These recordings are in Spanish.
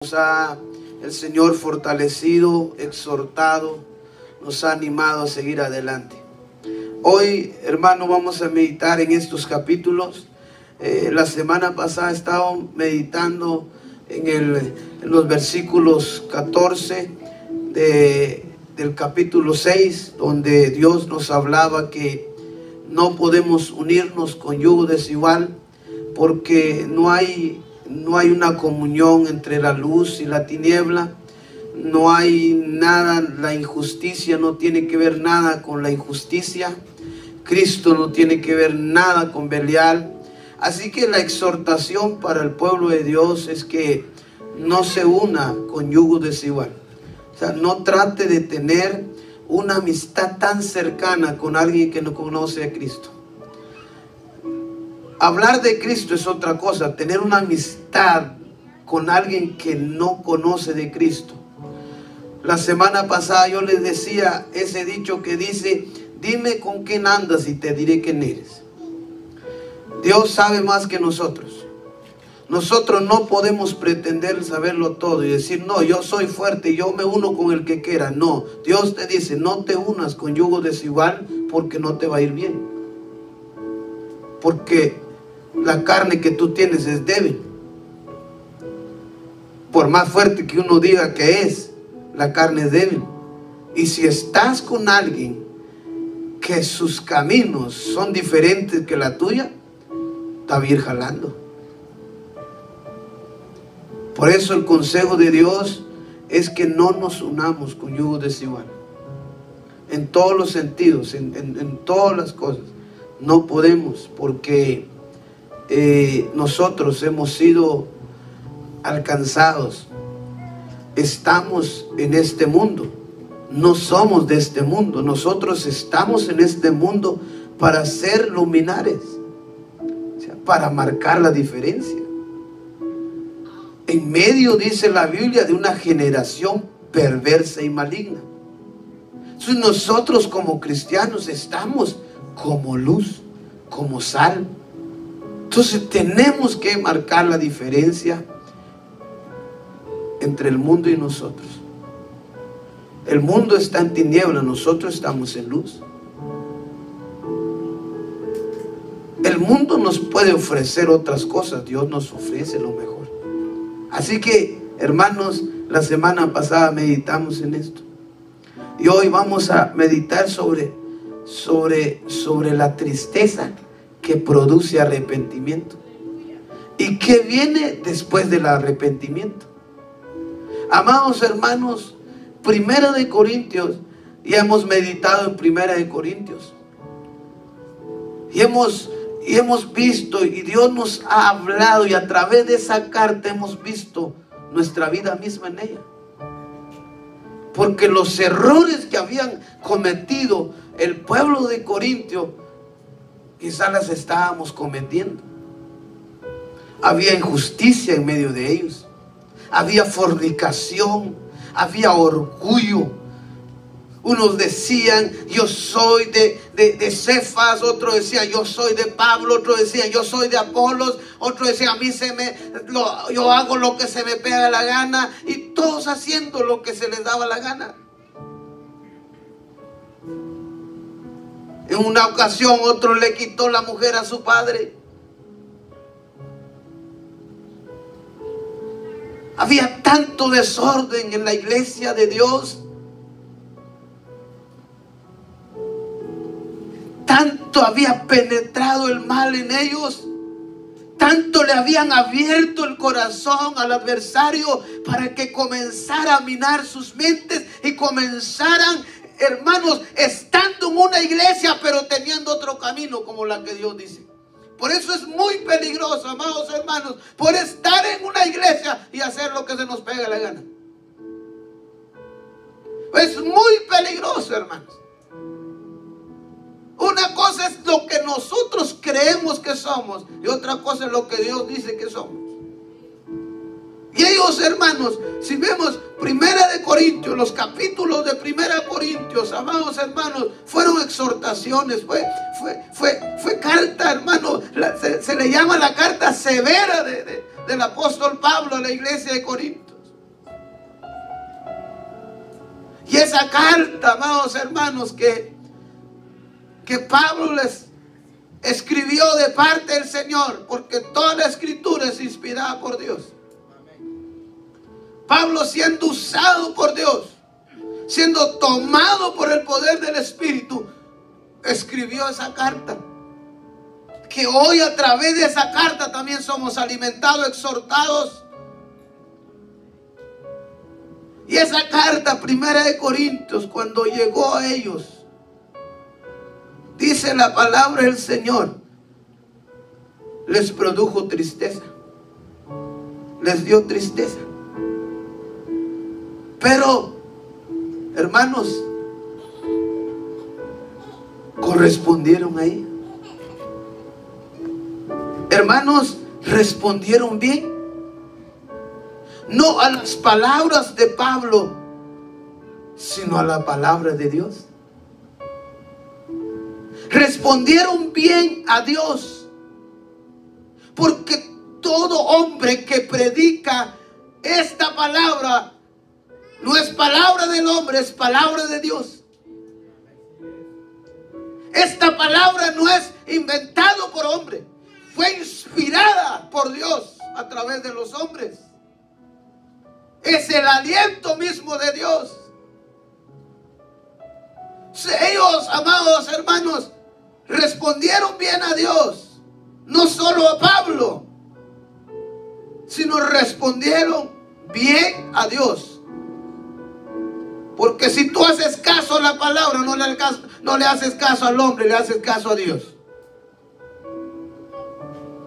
Nos ha el Señor fortalecido, exhortado, nos ha animado a seguir adelante. Hoy, hermano, vamos a meditar en estos capítulos. La semana pasada he estado meditando en los versículos 14 del capítulo 6, donde Dios nos hablaba que no podemos unirnos con yugo desigual porque no hay una comunión entre la luz y la tiniebla. No hay nada, la injusticia no tiene que ver nada con la injusticia. Cristo no tiene que ver nada con Belial. Así que la exhortación para el pueblo de Dios es que no se una con yugo desigual. O sea, no trate de tener una amistad tan cercana con alguien que no conoce a Cristo. Hablar de Cristo es otra cosa. Tener una amistad con alguien que no conoce de Cristo. La semana pasada yo les decía ese dicho que dice: dime con quién andas y te diré quién eres. Dios sabe más que nosotros. Nosotros no podemos pretender saberlo todo y decir: no, yo soy fuerte y yo me uno con el que quiera. No, Dios te dice: no te unas con yugo desigual porque no te va a ir bien. Porque la carne que tú tienes es débil. Por más fuerte que uno diga que es, la carne es débil. Y si estás con alguien que sus caminos son diferentes que la tuya, te va a ir jalando. Por eso el consejo de Dios es que no nos unamos con yugo desigual. En todos los sentidos, en todas las cosas. No podemos, porque nosotros hemos sido alcanzados. Estamos en este mundo. No somos de este mundo. Nosotros estamos en este mundo para ser luminares, o sea, para marcar la diferencia. En medio, dice la Biblia, de una generación perversa y maligna. Entonces nosotros como cristianos estamos como luz, como sal. Entonces tenemos que marcar la diferencia entre el mundo y nosotros. El mundo está en tiniebla, nosotros estamos en luz. El mundo nos puede ofrecer otras cosas, Dios nos ofrece lo mejor. Así que, hermanos, la semana pasada meditamos en esto. Y hoy vamos a meditar sobre la tristeza que produce arrepentimiento. ¿Y qué viene después del arrepentimiento? Amados hermanos, Primera de Corintios, ya hemos meditado en Primera de Corintios. Y hemos visto, y Dios nos ha hablado, y a través de esa carta hemos visto nuestra vida misma en ella. Porque los errores que habían cometido el pueblo de Corintio, quizás las estábamos cometiendo. Había injusticia en medio de ellos. Había fornicación. Había orgullo. Unos decían: yo soy de Cefas. Otros decían: yo soy de Pablo. Otros decían: yo soy de Apolos. Otros decían: a mí yo hago lo que se me pega la gana. Y todos haciendo lo que se les daba la gana. En una ocasión otro le quitó la mujer a su padre. Había tanto desorden en la iglesia de Dios. Tanto había penetrado el mal en ellos. Tanto le habían abierto el corazón al adversario para que comenzara a minar sus mentes y comenzaran, hermanos, estando en una iglesia pero teniendo otro camino como la que Dios dice. Por eso es muy peligroso, amados hermanos, por estar en una iglesia y hacer lo que se nos pega la gana. Es muy peligroso, hermanos. Una cosa es lo que nosotros creemos que somos y otra cosa es lo que Dios dice que somos. Y ellos, hermanos, si vemos Primera de Corintios, los capítulos de Primera de Corintios, amados hermanos, fueron exhortaciones, fue carta, hermano, se le llama la carta severa del apóstol Pablo a la iglesia de Corintios. Y esa carta, amados hermanos, que Pablo les escribió de parte del Señor, porque toda la escritura es inspirada por Dios. Pablo, siendo usado por Dios, siendo tomado por el poder del Espíritu, escribió esa carta. Que hoy a través de esa carta también somos alimentados, exhortados. Y esa carta, 1 Corintios, cuando llegó a ellos, dice la palabra del Señor, les produjo tristeza, les dio tristeza. Pero, hermanos, correspondieron a ella. Hermanos, respondieron bien. No a las palabras de Pablo, sino a la palabra de Dios. Respondieron bien a Dios. Porque todo hombre que predica esta palabra no es palabra del hombre, es palabra de Dios. Esta palabra no es inventado por hombre, fue inspirada por Dios a través de los hombres. Es el aliento mismo de Dios. Ellos, amados hermanos, respondieron bien a Dios, no solo a Pablo, sino respondieron bien a Dios. Porque si tú haces caso a la palabra, no le haces caso al hombre, le haces caso a Dios.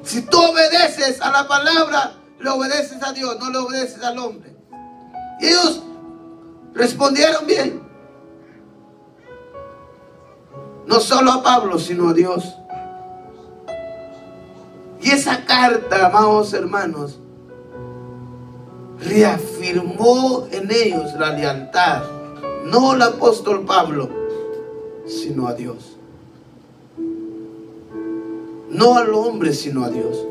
Si tú obedeces a la palabra, le obedeces a Dios, no le obedeces al hombre. Y ellos respondieron bien. No solo a Pablo, sino a Dios. Y esa carta, amados hermanos, reafirmó en ellos la lealtad. No al apóstol Pablo, sino a Dios. No al hombre, sino a Dios.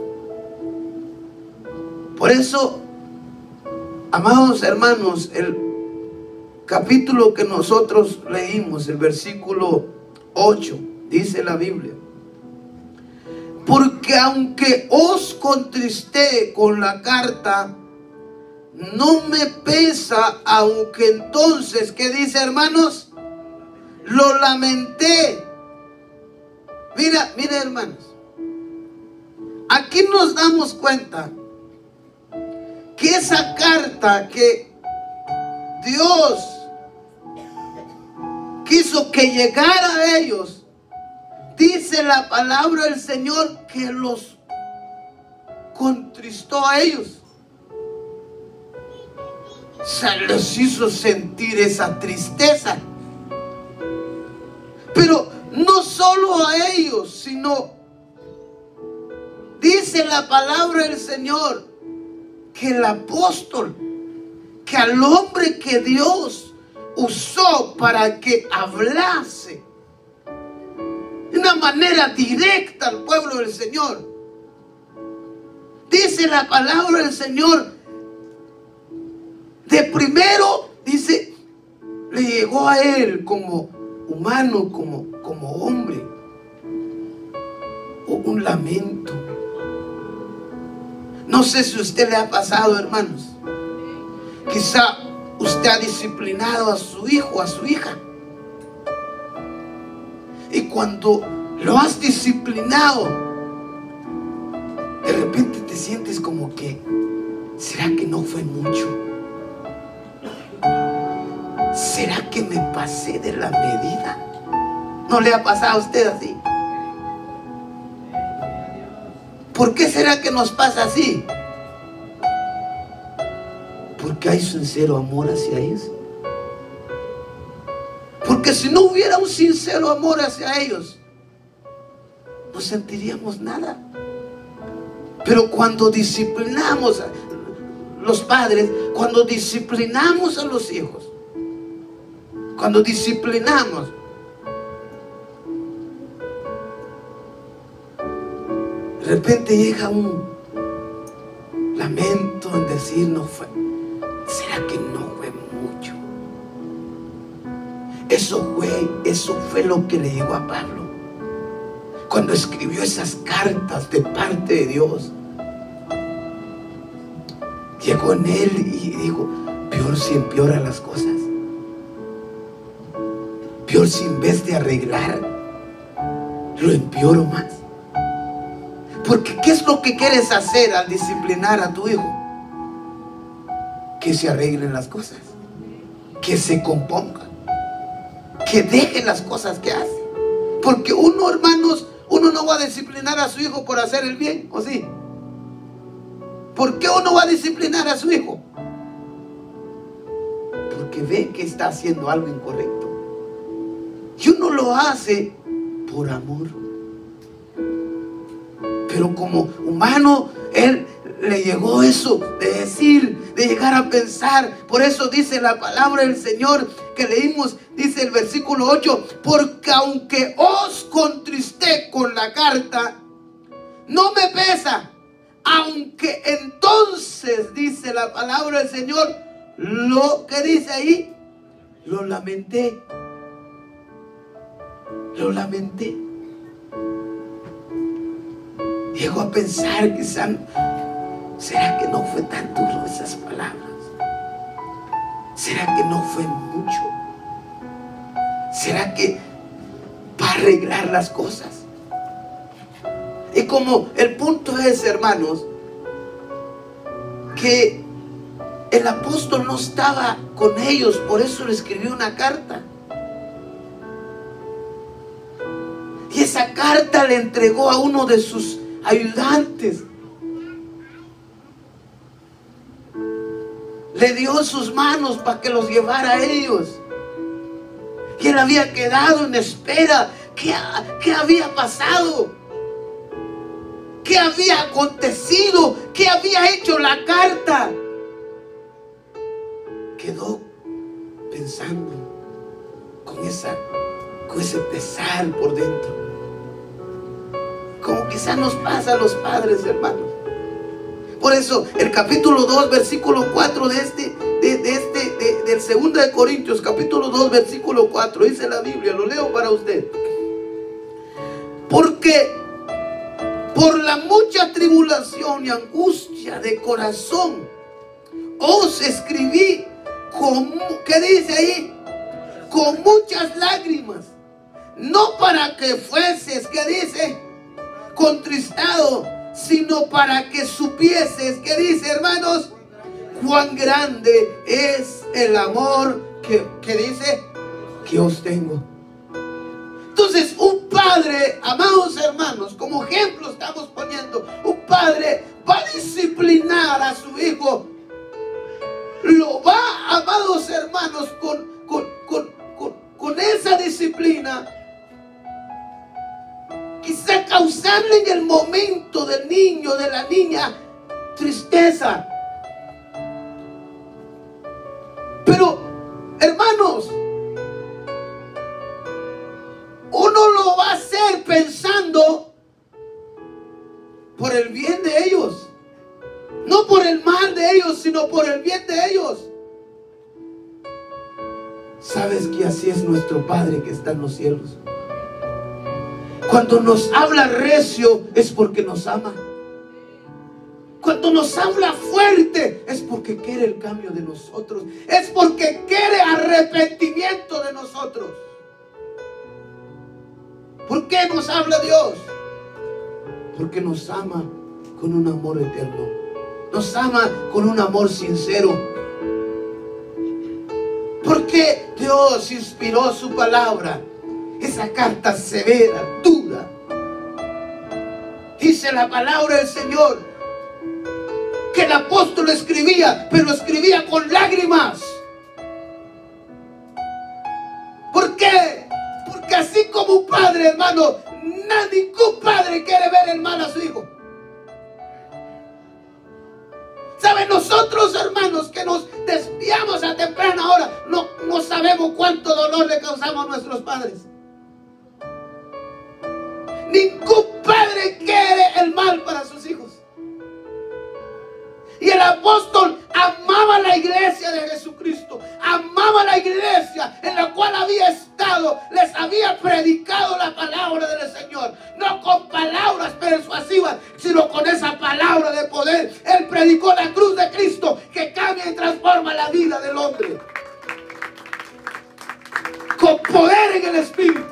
Por eso, amados hermanos, el capítulo que nosotros leímos, el versículo 8, dice la Biblia: porque aunque os contristé con la carta, no me pesa, aunque entonces, ¿qué dice, hermanos? Lo lamenté. Mira, hermanos, aquí nos damos cuenta que esa carta que Dios quiso que llegara a ellos, dice la palabra del Señor que los contristó a ellos. Se les hizo sentir esa tristeza. Pero no solo a ellos, sino dice la palabra del Señor que el apóstol, que al hombre que Dios usó para que hablase de una manera directa al pueblo del Señor, dice la palabra del Señor, de primero, dice, le llegó a él como humano, como hombre, un lamento. No sé si a usted le ha pasado, hermanos. Quizá usted ha disciplinado a su hijo, a su hija. Y cuando lo has disciplinado, de repente te sientes como que, ¿será que no fue mucho? ¿Será que me pasé de la medida? ¿No le ha pasado a usted así? ¿Por qué será que nos pasa así? Porque hay sincero amor hacia ellos. Porque si no hubiera un sincero amor hacia ellos, no sentiríamos nada. Pero cuando disciplinamos a los padres, cuando disciplinamos a los hijos, cuando disciplinamos, de repente llega un lamento en decir, no fue, ¿será que no fue mucho? Eso fue lo que le llegó a Pablo cuando escribió esas cartas de parte de Dios. Llegó en él y dijo: peor si empeora las cosas, peor si en vez de arreglar lo empeoro más. Porque ¿qué es lo que quieres hacer al disciplinar a tu hijo? Que se arreglen las cosas, que se componga, que deje las cosas que hace. Porque uno, hermanos, uno no va a disciplinar a su hijo por hacer el bien, ¿o sí? ¿Por qué uno va a disciplinar a su hijo? Porque ve que está haciendo algo incorrecto. Y uno lo hace por amor. Pero como humano, él le llegó eso de decir, de llegar a pensar. Por eso dice la palabra del Señor que leímos, dice el versículo 8: porque aunque os contristé con la carta, no me pesa. Aunque entonces, dice la palabra del Señor, lo que dice ahí, lo lamenté. Lo lamenté. Llego a pensar, quizá, ¿será que no fue tan duro esas palabras? ¿Será que no fue mucho? ¿Será que para arreglar las cosas? Y como el punto es, hermanos, que el apóstol no estaba con ellos, por eso le escribió una carta. Y esa carta le entregó a uno de sus ayudantes. Le dio en sus manos para que los llevara a ellos. Y él había quedado en espera. ¿Qué había pasado? ¿Qué había acontecido? ¿Qué había hecho la carta? Quedó pensando con ese pesar por dentro. Como quizás nos pasa a los padres, hermanos. Por eso el capítulo 2, versículo 4 del 2 de Corintios, capítulo 2, versículo 4, dice la Biblia, lo leo para usted. Porque por la mucha tribulación y angustia de corazón os escribí ¿qué dice ahí? Con muchas lágrimas, no para que fueses, ¿qué dice? Contristado, sino para que supieses, ¿qué dice, hermanos? Cuán grande es el amor que dice que os tengo. Entonces, un padre, amados hermanos, como ejemplo estamos poniendo, un padre va a disciplinar a su hijo. Lo va, amados hermanos, con esa disciplina, quizá causarle en el momento del niño, de la niña, tristeza. Pero, hermanos, uno lo va a hacer pensando por el bien de ellos. No por el mal de ellos, sino por el bien de ellos. ¿Sabes que así es nuestro Padre que está en los cielos? Cuando nos habla recio es porque nos ama. Cuando nos habla fuerte es porque quiere el cambio de nosotros. Es porque quiere arrepentimiento de nosotros. ¿Por qué nos habla Dios? Porque nos ama con un amor eterno. Nos ama con un amor sincero. Porque Dios inspiró su palabra. Esa carta severa, dura. Dice la palabra del Señor que el apóstol escribía, pero escribía con lágrimas. ¿Por qué? Porque así como un padre, hermano, ningún padre quiere ver el mal a su hijo. ¿Saben? Nosotros, hermanos, que nos desviamos a temprana hora, no sabemos cuánto dolor le causamos a nuestros padres. Ningún padre quiere el mal para sus hijos. Y el apóstol amaba la iglesia de Jesucristo, amaba llamaba a la iglesia en la cual había estado, les había predicado la palabra del Señor, no con palabras persuasivas, sino con esa palabra de poder. Él predicó la cruz de Cristo, que cambia y transforma la vida del hombre, con poder en el Espíritu.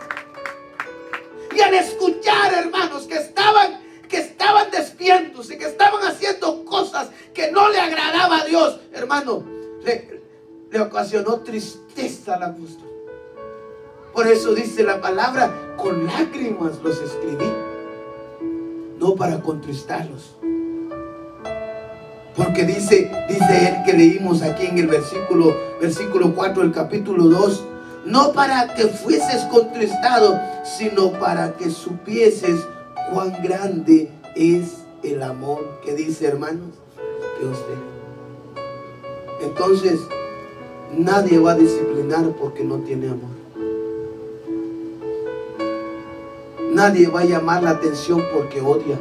Y al escuchar, hermanos, que estaban desviándose, que estaban haciendo cosas que no le agradaba a Dios, hermano, le ocasionó tristeza al apóstol. Por eso dice la palabra: con lágrimas los escribí, no para contristarlos. Porque dice él, que leímos aquí en el versículo 4 del capítulo 2, no para que fueses contristado, sino para que supieses cuán grande es el amor que dice, hermanos, que usted. Entonces, nadie va a disciplinar porque no tiene amor. Nadie va a llamar la atención porque odia,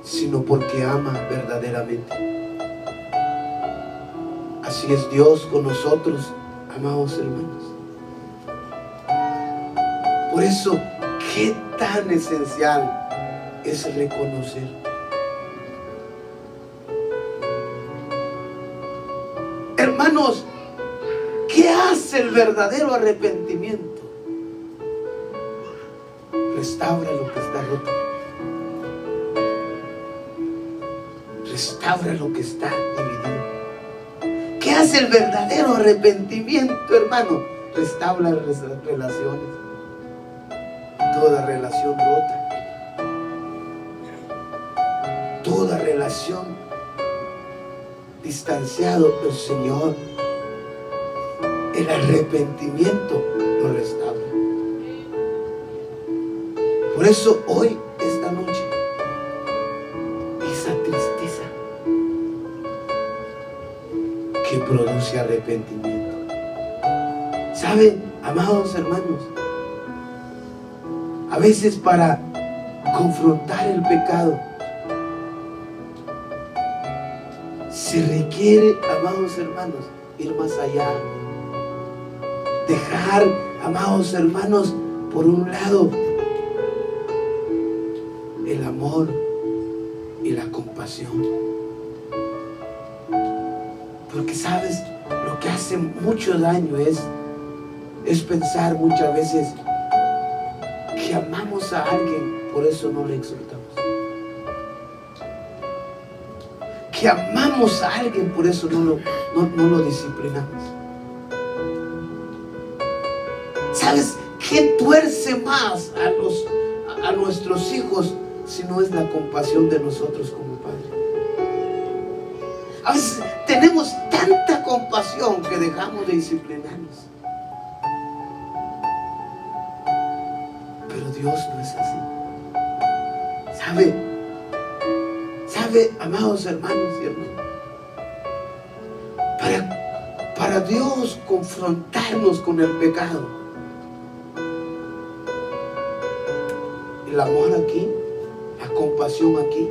sino porque ama verdaderamente. Así es Dios con nosotros, amados hermanos. Por eso, qué tan esencial es reconocer. Hermanos, ¿qué hace el verdadero arrepentimiento? Restaura lo que está roto. Restaura lo que está dividido. ¿Qué hace el verdadero arrepentimiento, hermano? Restaura las relaciones. Toda relación rota, toda relación distanciado del Señor, el arrepentimiento lo restaura. Por eso hoy, esta noche, esa tristeza que produce arrepentimiento. ¿Saben, amados hermanos? A veces para confrontar el pecado se requiere, amados hermanos, ir más allá. Dejar, amados hermanos, por un lado el amor y la compasión. Porque sabes, lo que hace mucho daño es pensar muchas veces que amamos a alguien, por eso no le exhortamos. Que amamos a alguien, por eso no lo disciplinamos. ¿Sabes qué tuerce más a nuestros hijos si no es la compasión de nosotros como padres? A veces tenemos tanta compasión que dejamos de disciplinarnos. Pero Dios no es así. ¿Sabe, amados hermanos y hermanas? Para Dios confrontarnos con el pecado, el amor aquí, la compasión aquí,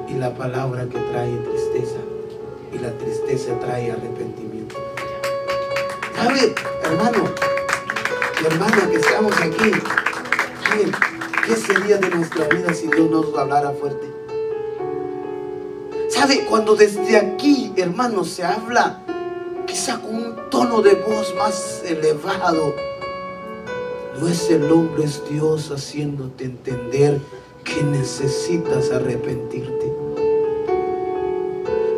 y la palabra que trae tristeza, y la tristeza trae arrepentimiento. ¿Sabe, hermano y hermana que estamos aquí? ¿Saben qué sería de nuestra vida si Dios nos hablara fuerte? ¿Sabe? Cuando desde aquí, hermanos, se habla quizá con un tono de voz más elevado, no es el hombre, es Dios haciéndote entender que necesitas arrepentirte.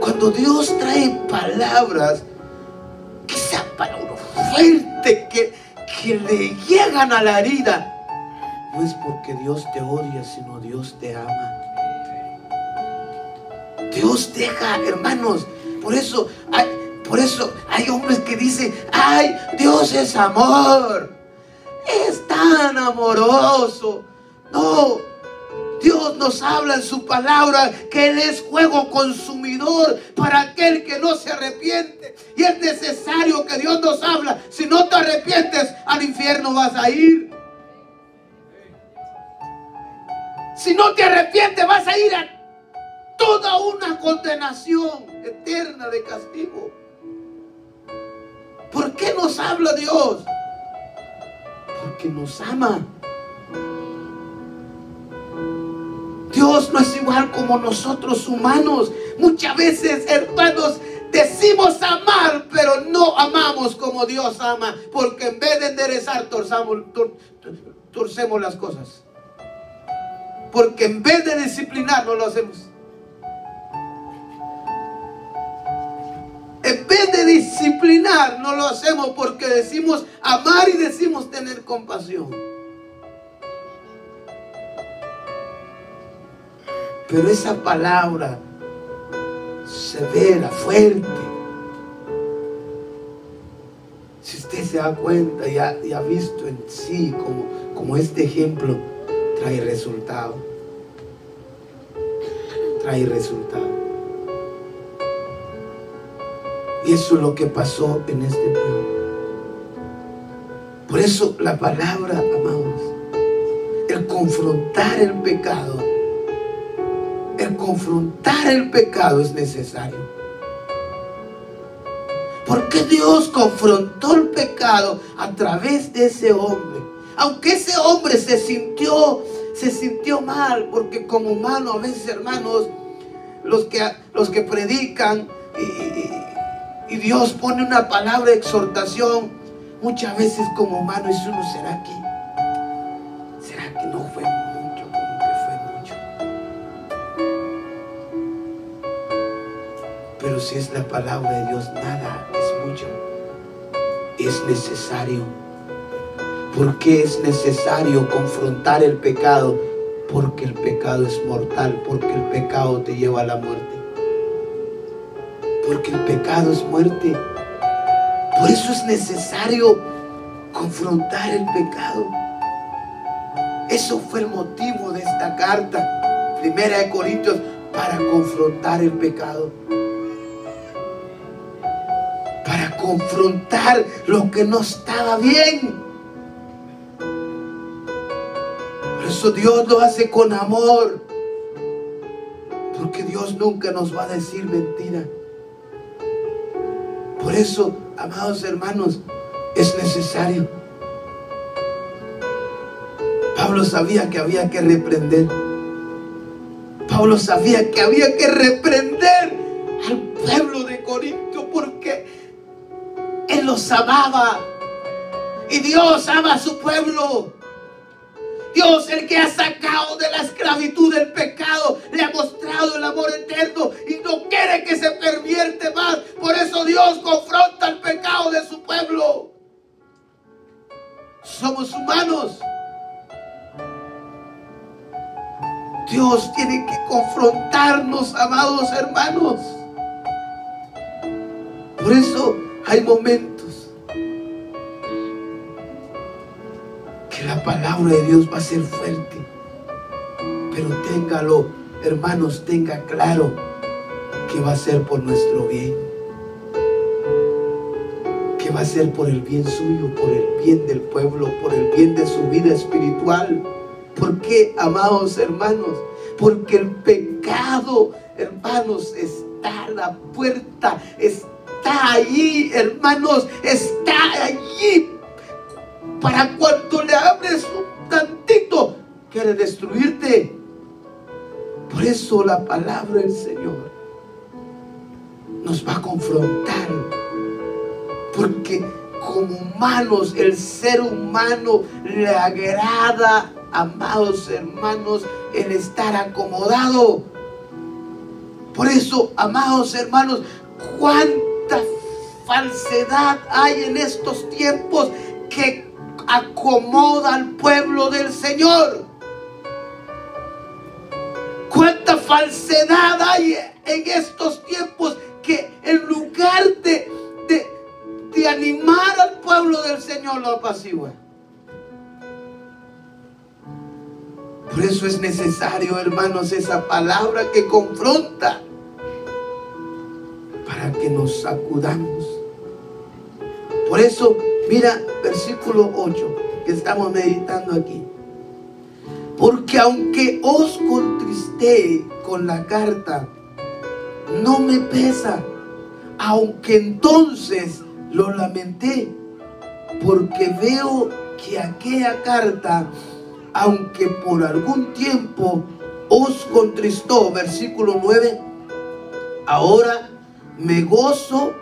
Cuando Dios trae palabras, quizá palabras fuertes que le llegan a la herida, no es porque Dios te odia, sino Dios te ama. Dios deja, hermanos, por eso hay hombres que dicen: ay, Dios es amor, es tan amoroso. No, Dios nos habla en su palabra que Él es fuego consumidor para aquel que no se arrepiente. Y es necesario que Dios nos habla. Si no te arrepientes, al infierno vas a ir. Si no te arrepientes, vas a ir toda una condenación eterna de castigo. ¿Por qué nos habla Dios? Porque nos ama. Dios no es igual como nosotros humanos. Muchas veces, hermanos, decimos amar, pero no amamos como Dios ama, porque en vez de enderezar, torcemos las cosas. Porque en vez de disciplinar, no lo hacemos. En vez de disciplinar, no lo hacemos porque decimos amar y decimos tener compasión. Pero esa palabra severa, fuerte, si usted se da cuenta y ha visto en sí como este ejemplo, trae resultado. Trae resultado. Y eso es lo que pasó en este pueblo. Por eso la palabra, amados, el confrontar el pecado, es necesario. Porque Dios confrontó el pecado a través de ese hombre. Aunque ese hombre se sintió mal, porque como humano a veces, hermanos, los que predican y Dios pone una palabra de exhortación, muchas veces como humano dice uno, ¿será que no fue mucho? Como que fue mucho. Pero si es la palabra de Dios, nada es mucho. Es necesario. ¿Por qué es necesario confrontar el pecado? Porque el pecado es mortal, porque el pecado te lleva a la muerte. Porque el pecado es muerte. Por eso es necesario confrontar el pecado. Eso fue el motivo de esta carta, 1 Corintios, para confrontar el pecado. Para confrontar lo que no estaba bien. Por eso Dios lo hace con amor. Porque Dios nunca nos va a decir mentira. Por eso, amados hermanos, es necesario. Pablo sabía que había que reprender. Pablo sabía que había que reprender al pueblo de Corinto porque él los amaba. Y Dios ama a su pueblo. Dios, el que ha sacado de la esclavitud del pecado, le ha mostrado el amor eterno y no quiere que se pervierte más. Por eso Dios confronta el pecado de su pueblo. Somos humanos. Dios tiene que confrontarnos, amados hermanos. Por eso hay momentos que la palabra de Dios va a ser fuerte. Pero téngalo, hermanos, tenga claro que va a ser por nuestro bien. Que va a ser por el bien suyo, por el bien del pueblo, por el bien de su vida espiritual. ¿Por qué, amados hermanos? Porque el pecado, hermanos, está a la puerta, está allí, hermanos, está allí. Para cuando le abres un tantito, quiere destruirte. Por eso la palabra del Señor nos va a confrontar. Porque como humanos, el ser humano le agrada, amados hermanos, el estar acomodado. Por eso, amados hermanos, cuánta falsedad hay en estos tiempos que acomoda al pueblo del Señor. Cuánta falsedad hay en estos tiempos que en lugar de animar al pueblo del Señor lo apacigua. Por eso es necesario, hermanos, esa palabra que confronta para que nos sacudamos. Por eso, mira, versículo 8, que estamos meditando aquí. Porque aunque os con la carta no me pesa, aunque entonces lo lamenté, porque veo que aquella carta, aunque por algún tiempo os contristó, versículo 9, ahora me gozo,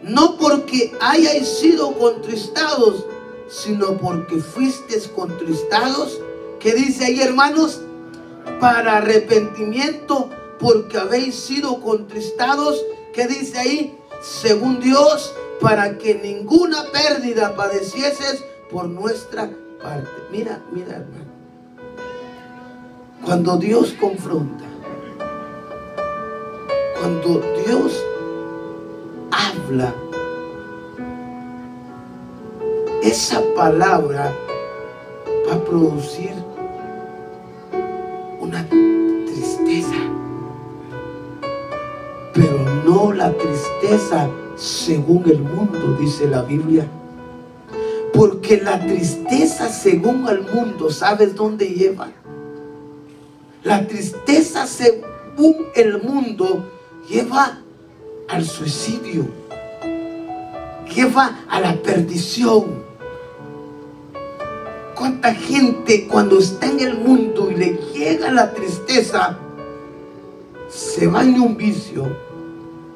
no porque hayáis sido contristados, sino porque fuisteis contristados. ¿Qué dice ahí, hermanos? Para arrepentimiento, porque habéis sido contristados. ¿Qué dice ahí? Según Dios, para que ninguna pérdida padecieses por nuestra parte. Mira, hermano, cuando Dios confronta, cuando Dios habla, esa palabra va a producir una tristeza, pero no la tristeza según el mundo, dice la Biblia. Porque la tristeza según el mundo, ¿sabes dónde lleva? La tristeza según el mundo lleva al suicidio, lleva a la perdición. ¿Cuánta gente cuando está en el mundo y le llega la tristeza, se va en un vicio,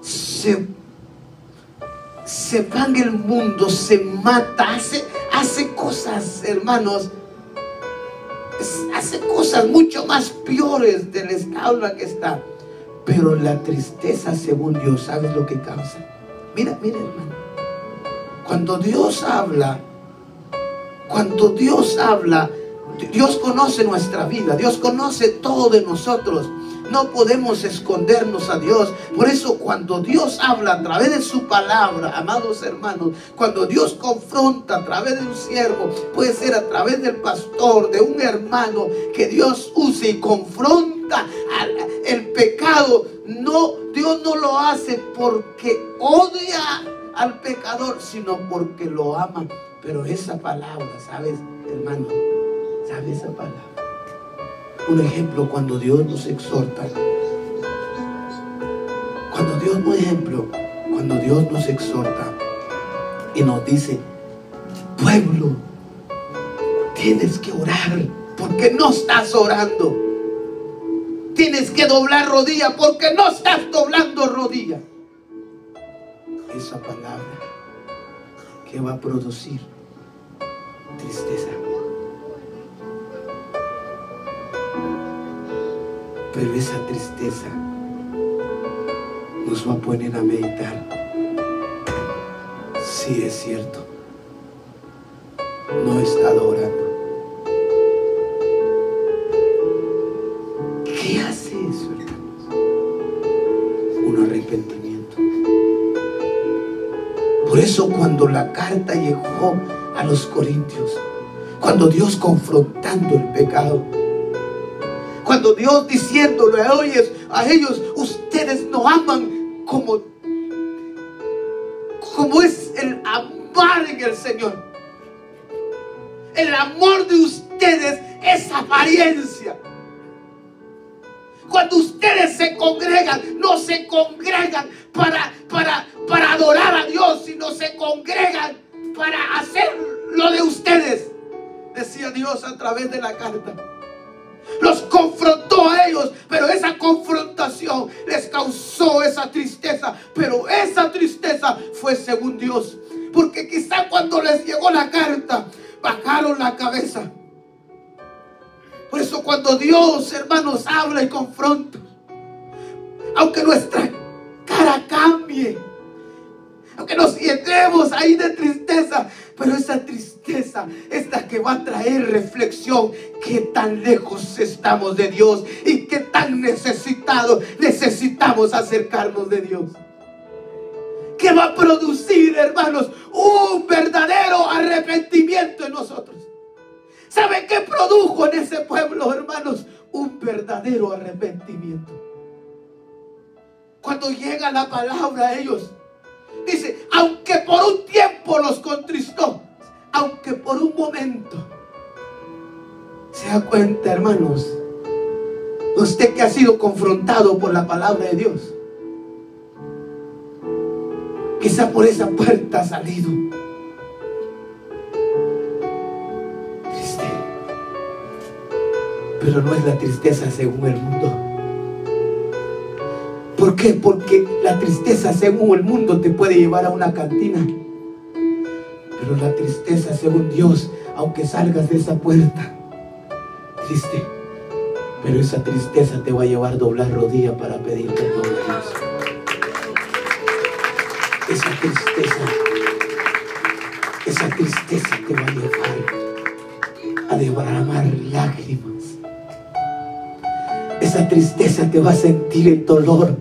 se va en el mundo, se mata, hace cosas, hermanos, hace cosas mucho más peores del estado que está? Pero la tristeza según Dios, ¿sabes lo que causa? Mira, hermano, cuando Dios habla, Dios conoce nuestra vida, Dios conoce todo de nosotros. No podemos escondernos a Dios. Por eso cuando Dios habla a través de su palabra, amados hermanos, cuando Dios confronta a través de un siervo, puede ser a través del pastor, de un hermano que Dios use y confronta el pecado, Dios no lo hace porque odia al pecador, sino porque lo ama. Pero esa palabra, ¿sabes, hermano? ¿Sabes esa palabra? Un ejemplo, cuando Dios nos exhorta, cuando Dios nos exhorta y nos dice: pueblo, tienes que orar porque no estás orando, tienes que doblar rodilla porque no estás doblando rodilla. Esa palabra que va a producir tristeza. Pero esa tristeza nos va a poner a meditar. Sí, es cierto, no he estado orando. ¿Qué hace eso, hermanos? Un arrepentimiento. Por eso cuando la carta llegó a los corintios, cuando Dios confrontando el pecado, cuando Dios diciéndole a ellos, ustedes no aman como es el amar en el Señor. El amor de ustedes es apariencia. Cuando ustedes se congregan, no se congregan para adorar a Dios, sino se congregan para hacer lo de ustedes. Decía Dios a través de la carta. Los confrontó a ellos, pero esa confrontación les causó esa tristeza. Pero esa tristeza fue según Dios, porque quizá cuando les llegó la carta bajaron la cabeza. Por eso cuando Dios, hermanos, habla y confronta, aunque nuestra cara cambie, aunque nos llenemos ahí de tristeza, pero esa tristeza es la que va a traer reflexión. Qué tan lejos estamos de Dios y qué tan necesitamos acercarnos de Dios. ¿Qué va a producir, hermanos? Un verdadero arrepentimiento en nosotros. ¿Sabe qué produjo en ese pueblo, hermanos? Un verdadero arrepentimiento. Cuando llega la palabra a ellos, dice, aunque por un tiempo los contristó, aunque por un momento. ¿Se da cuenta, hermanos? Usted que ha sido confrontado por la palabra de Dios, quizá por esa puerta ha salido triste, pero no es la tristeza según el mundo. ¿Por qué? Porque la tristeza según el mundo te puede llevar a una cantina, pero la tristeza según Dios, aunque salgas de esa puerta triste, pero esa tristeza te va a llevar a doblar rodilla para pedir perdón a Dios. Esa tristeza te va a llevar a derramar lágrimas. Esa tristeza te va a sentir el dolor,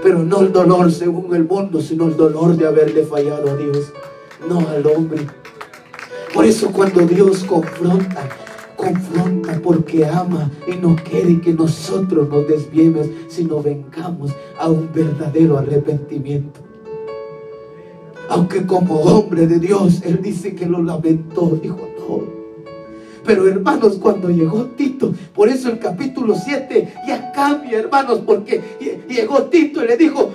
pero no el dolor según el mundo, sino el dolor de haberle fallado a Dios, no al hombre. Por eso cuando Dios confronta porque ama y no quiere que nosotros nos desviemos, sino vengamos a un verdadero arrepentimiento. Aunque como hombre de Dios, Él dice que lo lamentó, dijo no. Pero hermanos, cuando llegó Tito, por eso el capítulo 7 ya cambia, hermanos, porque llegó Tito y le dijo,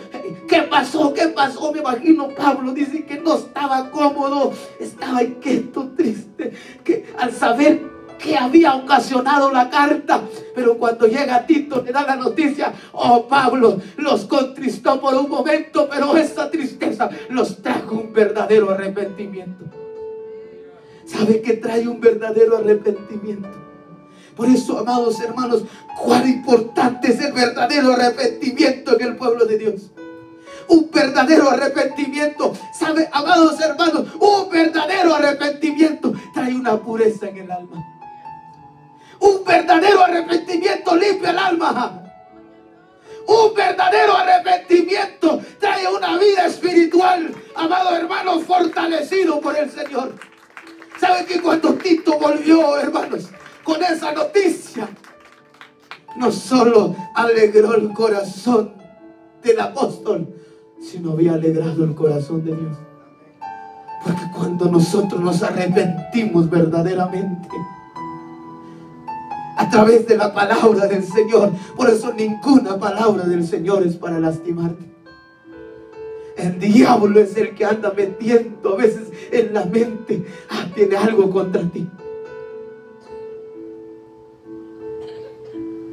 ¿qué pasó? ¿Qué pasó? Me imagino Pablo dice que no estaba cómodo, estaba inquieto, triste, que al saber que había ocasionado la carta. Pero cuando llega Tito le da la noticia, oh, Pablo los contristó por un momento, pero esa tristeza los trajo un verdadero arrepentimiento. ¿Sabe qué trae un verdadero arrepentimiento? Por eso, amados hermanos, cuán importante es el verdadero arrepentimiento en el pueblo de Dios. Un verdadero arrepentimiento, ¿sabe, amados hermanos? Un verdadero arrepentimiento trae una pureza en el alma. Un verdadero arrepentimiento limpia el alma. Un verdadero arrepentimiento trae una vida espiritual, amado hermano, fortalecido por el Señor. ¿Sabe que cuando Tito volvió, hermanos, con esa noticia, no solo alegró el corazón del apóstol, sino había alegrado el corazón de Dios? Porque cuando nosotros nos arrepentimos verdaderamente, a través de la palabra del Señor, por eso ninguna palabra del Señor es para lastimarte. El diablo es el que anda metiendo a veces en la mente, tiene algo contra ti.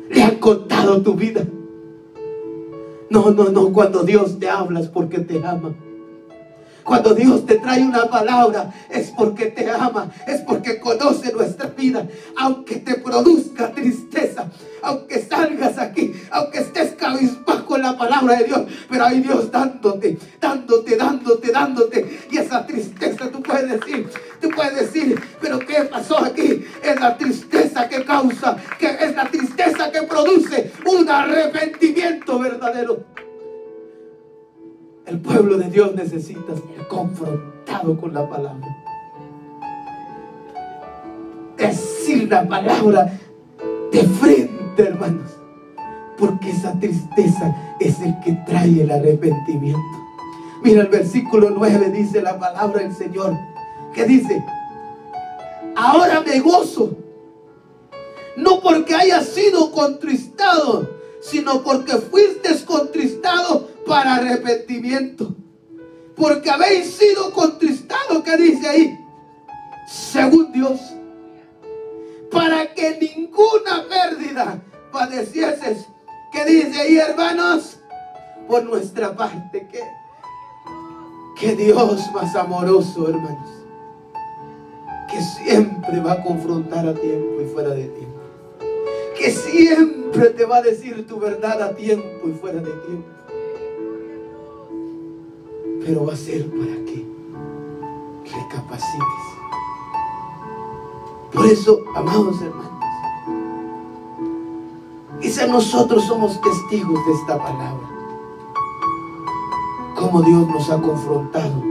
Le han contado tu vida. No, cuando Dios te habla es porque te ama. Cuando Dios te trae una palabra es porque te ama, es porque conoce nuestra vida. Aunque te produzca tristeza, aunque salgas aquí, aunque estés cabizbajo en la palabra de Dios, pero hay Dios dándote. Y esa tristeza tú puedes decir, pero ¿qué pasó aquí? Es la tristeza que causa, que es la tristeza que produce un arrepentimiento verdadero. El pueblo de Dios necesita ser confrontado con la palabra. Decir la palabra de frente, hermanos. Porque esa tristeza es el que trae el arrepentimiento. Mira el versículo 9, dice la palabra del Señor. ¿Qué dice? Ahora me gozo, no porque hayas sido contristado, sino porque fuiste contristado para arrepentimiento. Porque habéis sido contristados, ¿qué dice ahí? Según Dios, para que ninguna pérdida padecieses. ¿Qué dice ahí, hermanos? Por nuestra parte, que Dios más amoroso, hermanos, que siempre va a confrontar a tiempo y fuera de tiempo, que siempre te va a decir tu verdad a tiempo y fuera de tiempo, pero va a ser para que recapacites. Por eso, amados hermanos, quizá nosotros somos testigos de esta palabra, cómo Dios nos ha confrontado,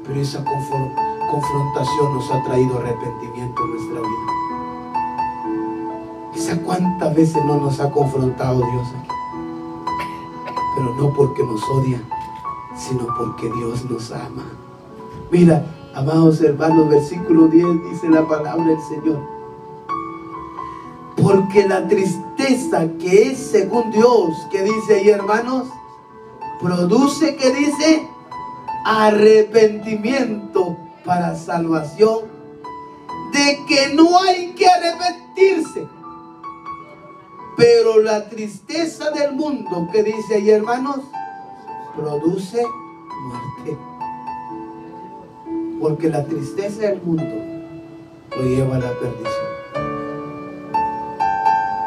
pero esa confrontación nos ha traído arrepentimiento en nuestra vida. Quizá cuántas veces no nos ha confrontado Dios aquí, pero no porque nos odia, sino porque Dios nos ama. Mira, amados hermanos, versículo 10 dice la palabra del Señor: porque la tristeza tristeza que es según Dios, ¿qué dice ahí, hermanos? Produce, ¿qué dice? Arrepentimiento para salvación, de que no hay que arrepentirse. Pero la tristeza del mundo, ¿qué dice ahí, hermanos? Produce muerte. Porque la tristeza del mundo lo lleva a la perdición.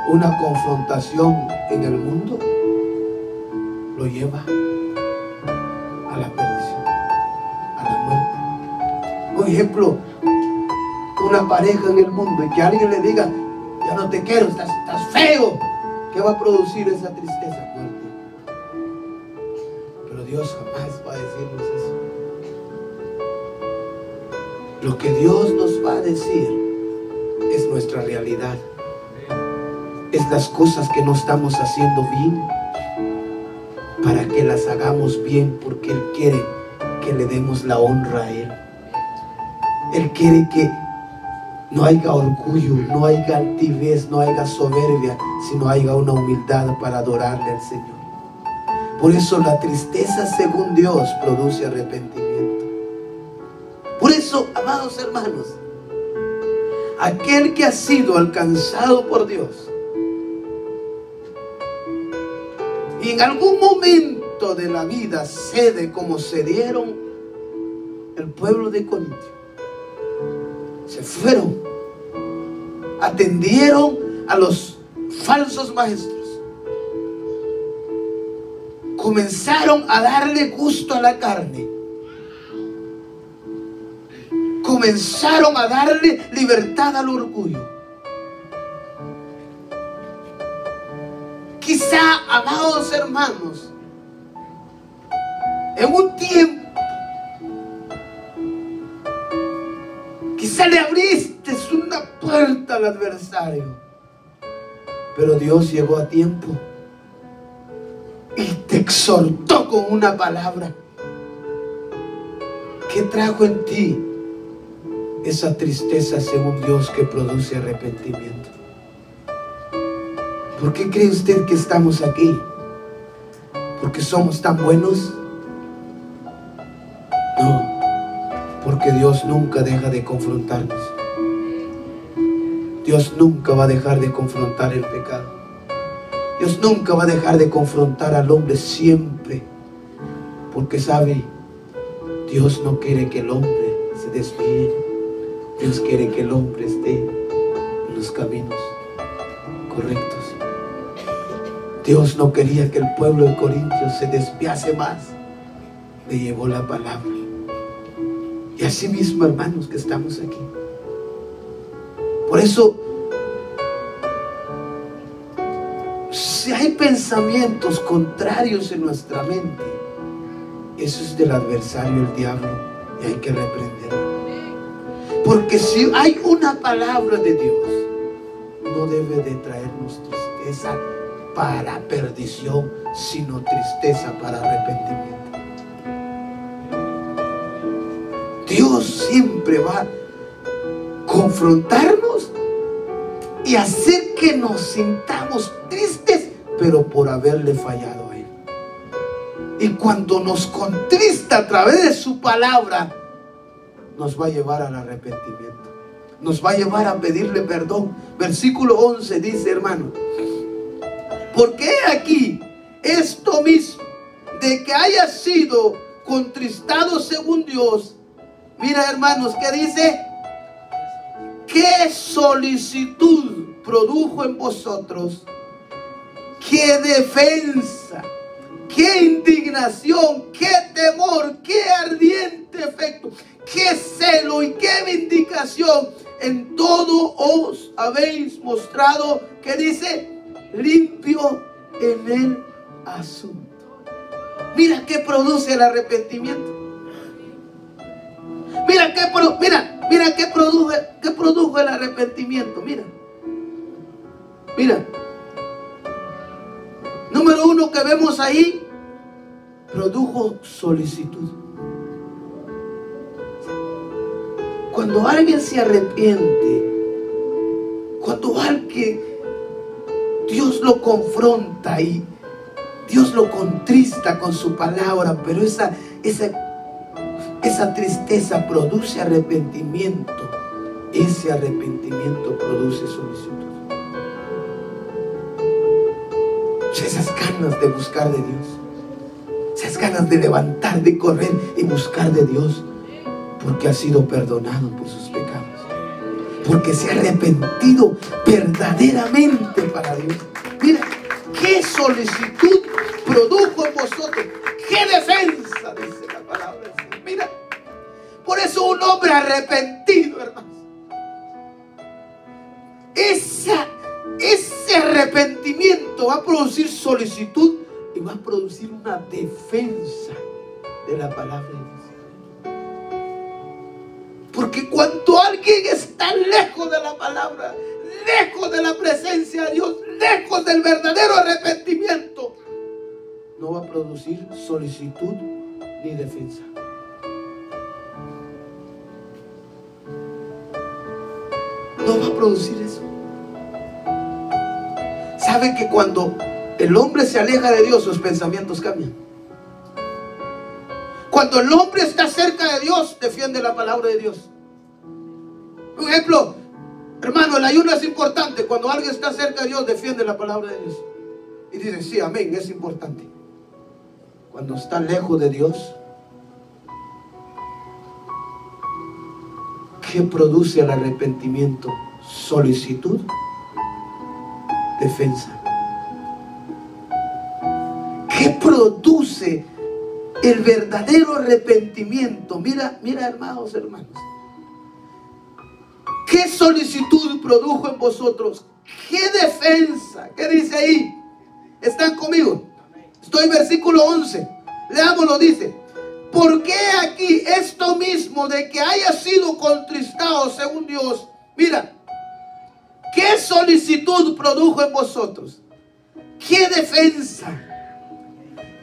Una confrontación en el mundo lo lleva a la perdición, a la muerte. Por ejemplo, una pareja en el mundo y que alguien le diga: ya no te quiero, estás feo. ¿Qué va a producir esa tristeza? Muerte. Pero Dios jamás va a decirnos eso. Lo que Dios nos va a decir es nuestra realidad. Es las cosas que no estamos haciendo bien, para que las hagamos bien, porque Él quiere que le demos la honra a Él. Él quiere que no haya orgullo, no haya altivez, no haya soberbia, sino haya una humildad para adorarle al Señor. Por eso la tristeza, según Dios, produce arrepentimiento. Por eso, amados hermanos, aquel que ha sido alcanzado por Dios y en algún momento de la vida cede como cedieron el pueblo de Corintio, se fueron, atendieron a los falsos maestros, comenzaron a darle gusto a la carne, comenzaron a darle libertad al orgullo. Quizá, amados hermanos, en un tiempo quizá le abriste una puerta al adversario, pero Dios llegó a tiempo y te exhortó con una palabra que trajo en ti esa tristeza, según Dios, que produce arrepentimiento. ¿Por qué cree usted que estamos aquí? ¿Porque somos tan buenos? No, porque Dios nunca deja de confrontarnos. Dios nunca va a dejar de confrontar el pecado. Dios nunca va a dejar de confrontar al hombre siempre. Porque sabe, Dios no quiere que el hombre se desvíe. Dios quiere que el hombre esté en los caminos correctos. Dios no quería que el pueblo de Corintios se desviase más. Le llevó la palabra. Y así mismo, hermanos, que estamos aquí. Por eso, si hay pensamientos contrarios en nuestra mente, eso es del adversario, el diablo, y hay que reprenderlo. Porque si hay una palabra de Dios, no debe de traernos tristeza para perdición, sino tristeza para arrepentimiento. Dios siempre va a confrontarnos y hacer que nos sintamos tristes, pero por haberle fallado a Él. Y cuando nos contrista a través de su palabra, nos va a llevar al arrepentimiento, nos va a llevar a pedirle perdón. Versículo 11 dice, hermano: porque aquí esto mismo, de que haya sido contristado según Dios. Mira, hermanos, ¿qué dice? ¿Qué solicitud produjo en vosotros? ¿Qué defensa? ¿Qué indignación? ¿Qué temor? ¿Qué ardiente efecto? ¿Qué celo y qué vindicación? En todo os habéis mostrado, ¿qué dice? Limpio en el asunto. Mira qué produce el arrepentimiento. Mira qué produjo el arrepentimiento. Mira. Número uno que vemos ahí, produjo solicitud. Cuando alguien se arrepiente, cuando alguien, Dios lo confronta y Dios lo contrista con su palabra, pero esa tristeza produce arrepentimiento. Ese arrepentimiento produce solicitud. Esas ganas de buscar de Dios, esas ganas de levantar, de correr y buscar de Dios, porque ha sido perdonado por sus pecados, porque se ha arrepentido verdaderamente para Dios. Mira, qué solicitud produjo en vosotros, qué defensa, dice la palabra. Mira, por eso un hombre arrepentido, hermanos, ese arrepentimiento va a producir solicitud y va a producir una defensa de la palabra de Dios. Porque cuando alguien está lejos de la palabra, lejos de la presencia de Dios, lejos del verdadero arrepentimiento, no va a producir solicitud ni defensa. No va a producir eso. ¿Sabe que cuando el hombre se aleja de Dios, sus pensamientos cambian? Cuando el hombre está cerca de Dios, defiende la palabra de Dios. Por ejemplo, hermano, el ayuno es importante. Cuando alguien está cerca de Dios, defiende la palabra de Dios y dice, sí, amén, es importante. Cuando está lejos de Dios, ¿qué produce el arrepentimiento? Solicitud, defensa. ¿Qué produce el verdadero arrepentimiento? Mira, hermanos. ¿Qué solicitud produjo en vosotros? ¿Qué defensa? ¿Qué dice ahí? ¿Están conmigo? Estoy en versículo 11. Leámoslo, dice. ¿Por qué aquí esto mismo de que haya sido contristado según Dios? Mira, ¿qué solicitud produjo en vosotros? ¿Qué defensa?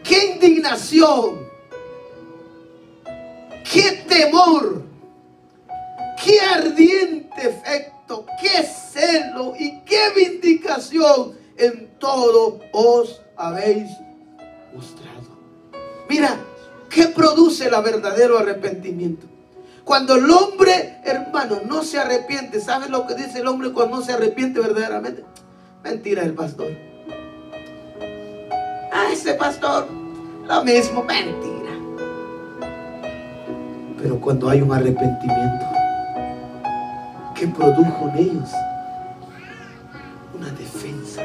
¿Qué indignación? ¿Qué temor? ¿Qué ardiente efecto? ¿Qué celo y qué vindicación en todo os habéis mostrado? Mira, ¿qué produce el verdadero arrepentimiento? Cuando el hombre, hermano, no se arrepiente. ¿Sabe lo que dice el hombre cuando no se arrepiente verdaderamente? Mentira del pastor. Ese pastor, lo mismo, mentira. Pero cuando hay un arrepentimiento, ¿qué produjo en ellos? Una defensa,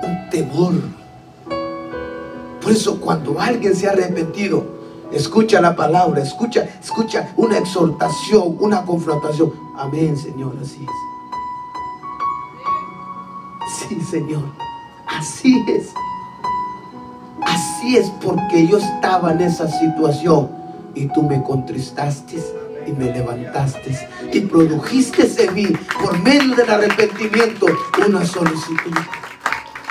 un temor. Por eso cuando alguien se ha arrepentido, escucha la palabra, escucha una exhortación, una confrontación. Amén, Señor, así es. Sí, Señor, así es. Así es, porque yo estaba en esa situación y tú me contristaste y me levantaste y produjiste en mí, por medio del arrepentimiento, una solicitud.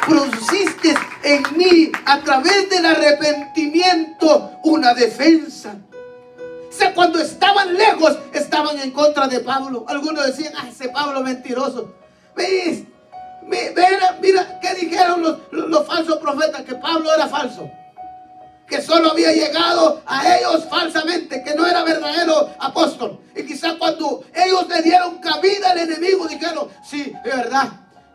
Produciste en mí, a través del arrepentimiento, una defensa. O sea, cuando estaban lejos, estaban en contra de Pablo. Algunos decían, ese Pablo mentiroso. ¿Ves? Mira, ¿qué dijeron los falsos profetas? Que Pablo era falso, que solo había llegado a ellos falsamente, que no era verdadero apóstol. Y quizás cuando ellos le dieron cabida al enemigo, dijeron, sí, es verdad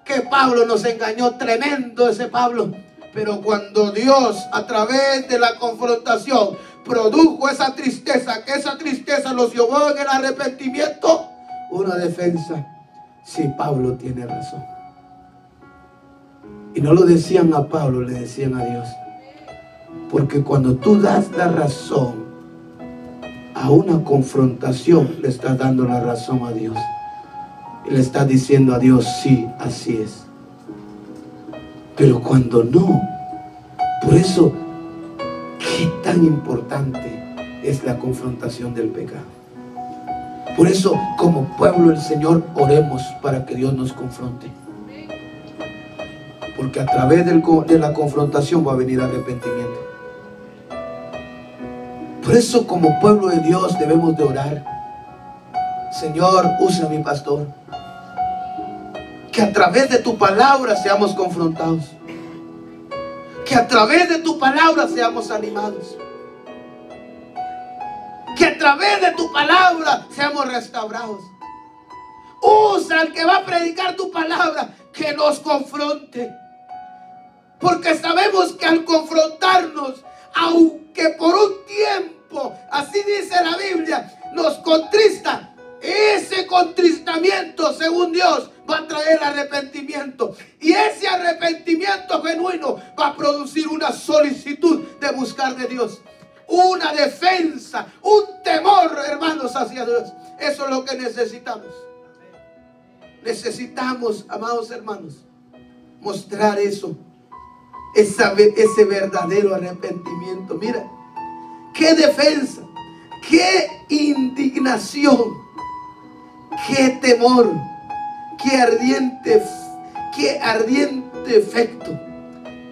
que Pablo nos engañó, tremendo ese Pablo. Pero cuando Dios, a través de la confrontación, produjo esa tristeza, que esa tristeza los llevó en el arrepentimiento, una defensa. Sí, Pablo tiene razón. Y no lo decían a Pablo, le decían a Dios. Porque cuando tú das la razón a una confrontación, le estás dando la razón a Dios. Y le estás diciendo a Dios, sí, así es. Pero cuando no, por eso, qué tan importante es la confrontación del pecado. Por eso, como pueblo del Señor, oremos para que Dios nos confronte. Porque a través de la confrontación va a venir arrepentimiento. Por eso, como pueblo de Dios, debemos de orar. Señor, usa a mi pastor. Que a través de tu palabra seamos confrontados. Que a través de tu palabra seamos animados. Que a través de tu palabra seamos restaurados. Usa al que va a predicar tu palabra, que nos confronte. Porque sabemos que al confrontarnos, aunque por un tiempo, así dice la Biblia, nos contrista, ese contristamiento, según Dios, va a traer arrepentimiento. Y ese arrepentimiento genuino va a producir una solicitud de buscar de Dios. Una defensa, un temor, hermanos, hacia Dios. Eso es lo que necesitamos. Necesitamos, amados hermanos, mostrar eso. Ese verdadero arrepentimiento. Mira, qué defensa, qué indignación, qué temor, qué ardiente efecto,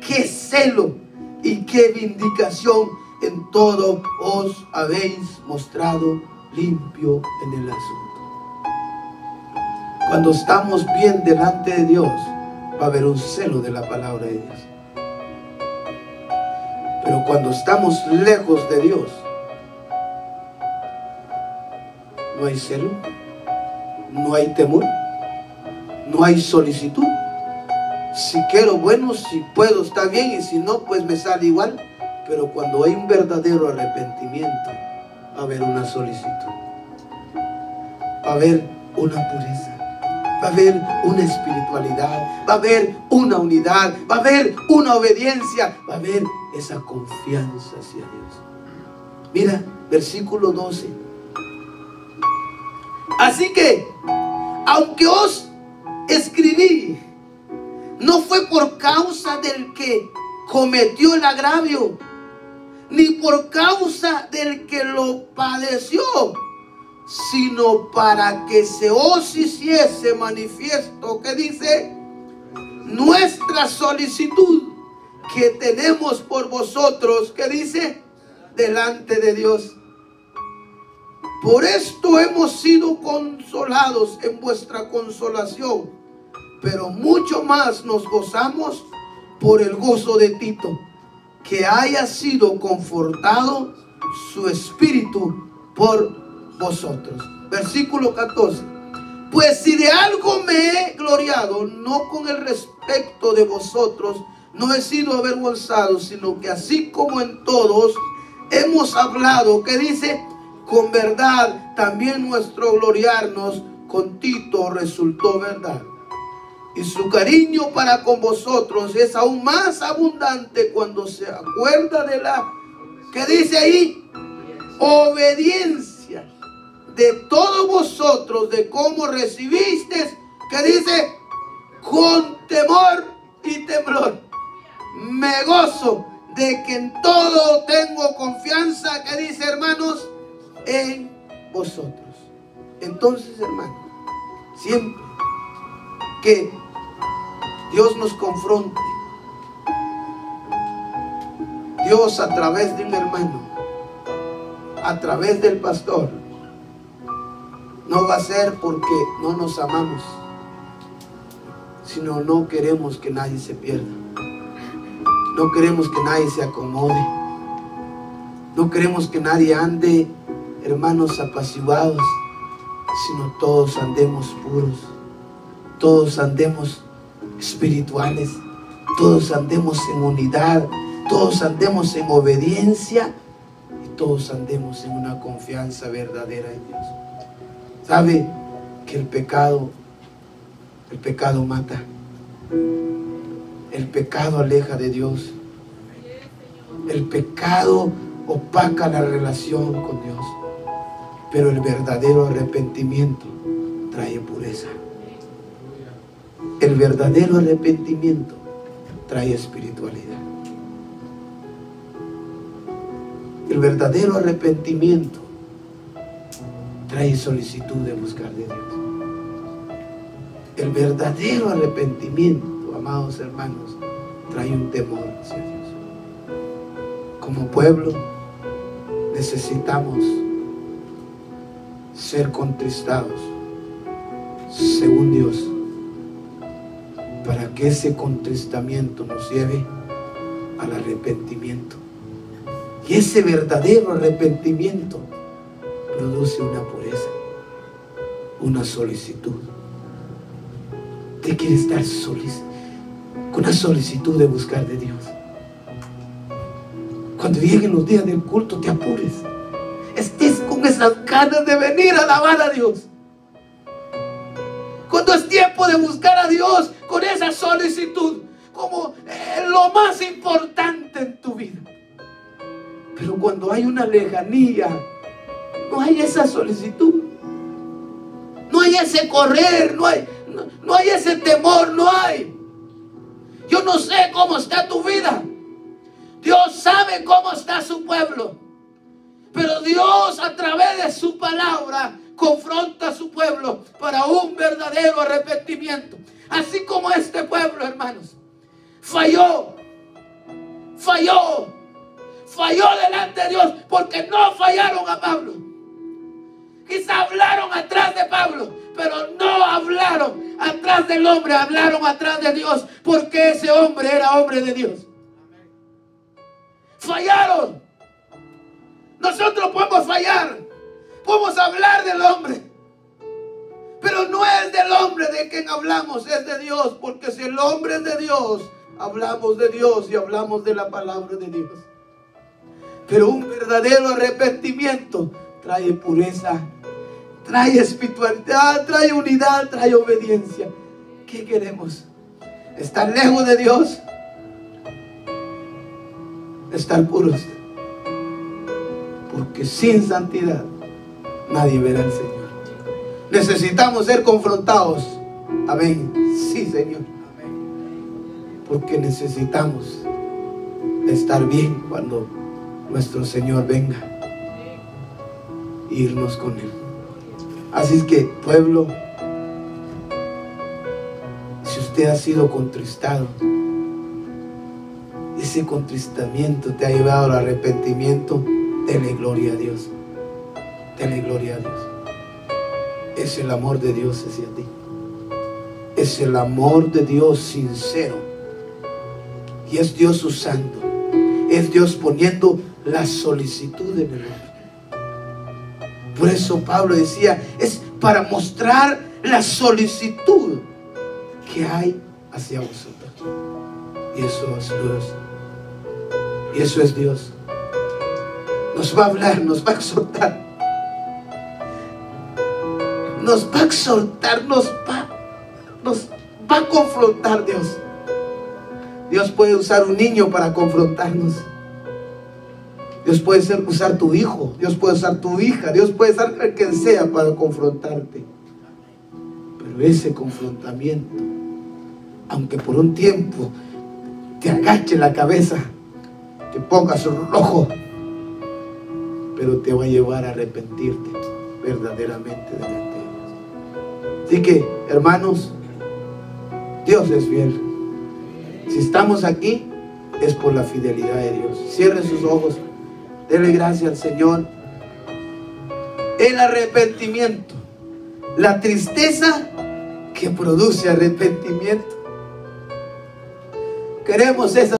qué celo y qué vindicación en todo os habéis mostrado limpio en el asunto. Cuando estamos bien delante de Dios, va a haber un celo de la palabra de Dios. Pero cuando estamos lejos de Dios, no hay celo, no hay temor, no hay solicitud. Si quiero, bueno, si puedo, está bien, y si no, pues me sale igual. Pero cuando hay un verdadero arrepentimiento, va a haber una solicitud, va a haber una pureza, va a haber una espiritualidad, va a haber una unidad, va a haber una obediencia, va a haber esa confianza hacia Dios. Mira, versículo 12. Así que, aunque os escribí, no fue por causa del que cometió el agravio, ni por causa del que lo padeció, sino para que se os hiciese manifiesto, que dice, nuestra solicitud que tenemos por vosotros, que dice, delante de Dios. Por esto hemos sido consolados en vuestra consolación, pero mucho más nos gozamos por el gozo de Tito, que haya sido confortado su espíritu por vosotros. Versículo 14. Pues si de algo me he gloriado, no con el respecto de vosotros, no he sido avergonzado, sino que así como en todos hemos hablado, que dice, con verdad también nuestro gloriarnos con Tito resultó verdad. Y su cariño para con vosotros es aún más abundante cuando se acuerda de la, que dice ahí, obediencia de todos vosotros, de cómo recibisteis, que dice, con temor y temblor. Me gozo de que en todo tengo confianza, que dice, hermanos, en vosotros. Entonces, hermanos, siempre que Dios nos confronte, Dios a través de un hermano, a través del pastor, no va a ser porque no nos amamos, sino no queremos que nadie se pierda. No queremos que nadie se acomode. No queremos que nadie ande, hermanos, apaciguados, sino todos andemos puros, todos andemos espirituales, todos andemos en unidad, todos andemos en obediencia y todos andemos en una confianza verdadera en Dios. ¿Sabe que el pecado mata? El pecado aleja de Dios. El pecado opaca la relación con Dios. Pero el verdadero arrepentimiento trae pureza. El verdadero arrepentimiento trae espiritualidad. El verdadero arrepentimiento trae solicitud de buscar de Dios. El verdadero arrepentimiento, amados hermanos, trae un temor hacia Dios. Como pueblo necesitamos ser contristados según Dios, que ese contristamiento nos lleve al arrepentimiento. Y ese verdadero arrepentimiento produce una pureza, una solicitud. Usted quiere estar con una solicitud de buscar de Dios. Cuando lleguen los días del culto, te apures. Estés con esas ganas de venir a alabar a Dios. Cuando es tiempo de buscar a Dios con esa solicitud como lo más importante en tu vida. Pero cuando hay una lejanía, no hay esa solicitud, no hay ese correr, no hay ese temor, no hay. Yo no sé cómo está tu vida. Dios sabe cómo está su pueblo. Pero Dios, a través de su palabra, confronta a su pueblo para un verdadero arrepentimiento. Así como este pueblo, hermanos, falló delante de Dios, porque no fallaron a Pablo. Quizá hablaron atrás de Pablo, pero no hablaron atrás del hombre, hablaron atrás de Dios, porque ese hombre era hombre de Dios. Fallaron. Nosotros podemos fallar, podemos hablar del hombre, pero no es del hombre de quien hablamos, es de Dios, porque si el hombre es de Dios, hablamos de Dios y hablamos de la palabra de Dios. Pero un verdadero arrepentimiento trae pureza, trae espiritualidad, trae unidad, trae obediencia. ¿Qué queremos? ¿Estar lejos de Dios? Estar puros. Porque sin santidad nadie verá al Señor. Necesitamos ser confrontados. Amén. Sí, Señor. Porque necesitamos estar bien cuando nuestro Señor venga e irnos con Él. Así es que, pueblo, si usted ha sido contristado, ese contristamiento te ha llevado al arrepentimiento, dele gloria a Dios. Dele gloria a Dios. Es el amor de Dios hacia ti. Es el amor de Dios sincero. Y es Dios usando. Es Dios poniendo la solicitud en el hombre. Por eso Pablo decía, es para mostrar la solicitud que hay hacia vosotros. Y eso es Dios. Y eso es Dios. Nos va a hablar, nos va a exhortar. Nos va a exhortar, nos va a confrontar Dios. Dios puede usar un niño para confrontarnos. Dios puede usar tu hijo, Dios puede usar tu hija, Dios puede usar a quien sea para confrontarte. Pero ese confrontamiento, aunque por un tiempo te agache la cabeza, te pongas rojo, pero te va a llevar a arrepentirte verdaderamente delante de Dios. Así que, hermanos, Dios es fiel. Si estamos aquí, es por la fidelidad de Dios. Cierre sus ojos. Dele gracias al Señor. El arrepentimiento, la tristeza que produce arrepentimiento. Queremos esa